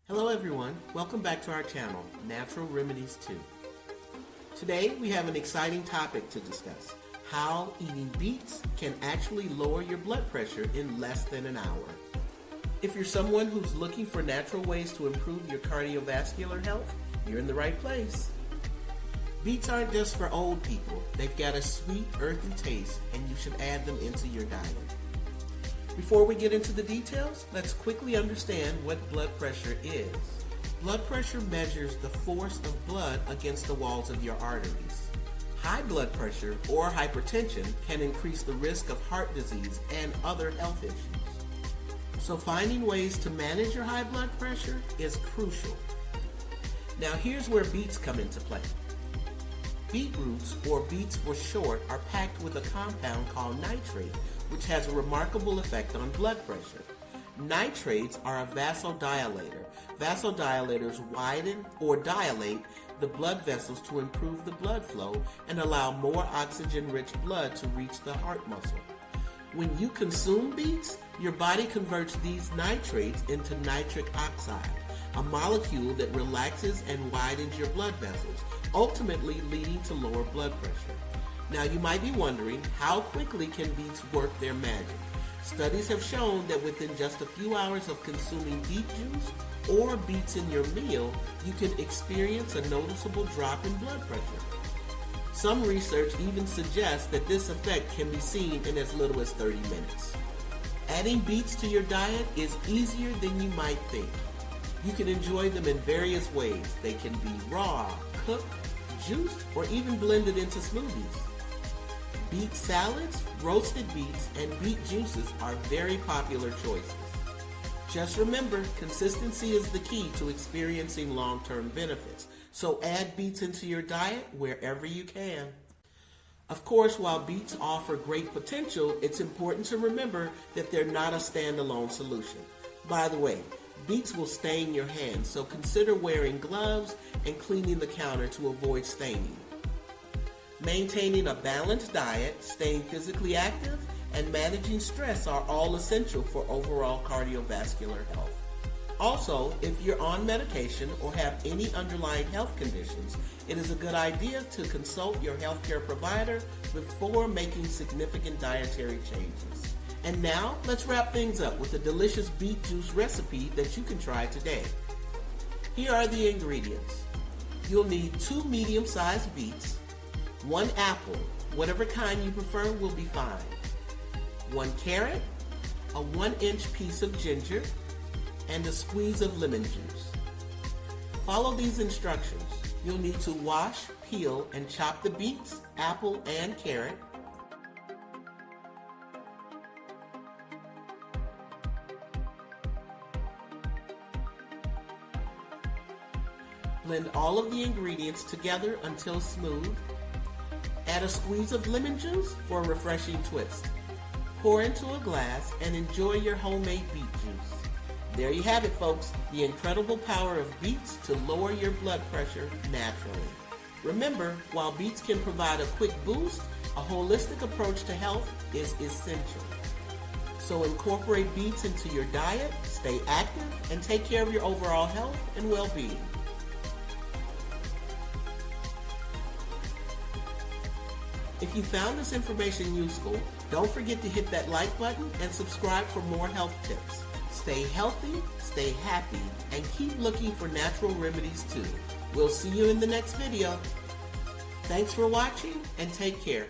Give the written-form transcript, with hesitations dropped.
Hello everyone, welcome back to our channel, Natural Remedies 2. Today we have an exciting topic to discuss, how eating beets can actually lower your blood pressure in less than an hour. If you're someone who's looking for natural ways to improve your cardiovascular health, you're in the right place. Beets aren't just for old people, they've got a sweet, earthy taste and you should add them into your diet. Before we get into the details, let's quickly understand what blood pressure is. Blood pressure measures the force of blood against the walls of your arteries. High blood pressure or hypertension can increase the risk of heart disease and other health issues. So finding ways to manage your high blood pressure is crucial. Now here's where beets come into play. Beetroots, or beets for short, are packed with a compound called nitrate, which has a remarkable effect on blood pressure. Nitrates are a vasodilator. Vasodilators widen or dilate the blood vessels to improve the blood flow and allow more oxygen-rich blood to reach the heart muscle. When you consume beets, your body converts these nitrates into nitric oxide, a molecule that relaxes and widens your blood vessels, ultimately leading to lower blood pressure. Now you might be wondering, how quickly can beets work their magic? Studies have shown that within just a few hours of consuming beet juice or beets in your meal, you can experience a noticeable drop in blood pressure. Some research even suggests that this effect can be seen in as little as 30 minutes. Adding beets to your diet is easier than you might think. You can enjoy them in various ways. They can be raw, cooked, juiced, or even blended into smoothies. Beet salads, roasted beets, and beet juices are very popular choices. Just remember, consistency is the key to experiencing long-term benefits, so add beets into your diet wherever you can. Of course, while beets offer great potential, it's important to remember that they're not a standalone solution. By the way, beets will stain your hands, so consider wearing gloves and cleaning the counter to avoid staining. Maintaining a balanced diet, staying physically active, and managing stress are all essential for overall cardiovascular health. Also, if you're on medication or have any underlying health conditions, it is a good idea to consult your healthcare provider before making significant dietary changes. And now, let's wrap things up with a delicious beet juice recipe that you can try today. Here are the ingredients. You'll need 2 medium-sized beets, 1 apple, whatever kind you prefer will be fine, 1 carrot, a 1-inch piece of ginger, and a squeeze of lemon juice. Follow these instructions. You'll need to wash, peel, and chop the beets, apple, and carrot. Blend all of the ingredients together until smooth. Add a squeeze of lemon juice for a refreshing twist. Pour into a glass and enjoy your homemade beet juice. There you have it, folks, the incredible power of beets to lower your blood pressure naturally. Remember, while beets can provide a quick boost, a holistic approach to health is essential. So incorporate beets into your diet, stay active, and take care of your overall health and well-being. If you found this information useful, don't forget to hit that like button and subscribe for more health tips. Stay healthy, stay happy, and keep looking for natural remedies too. We'll see you in the next video. Thanks for watching and take care.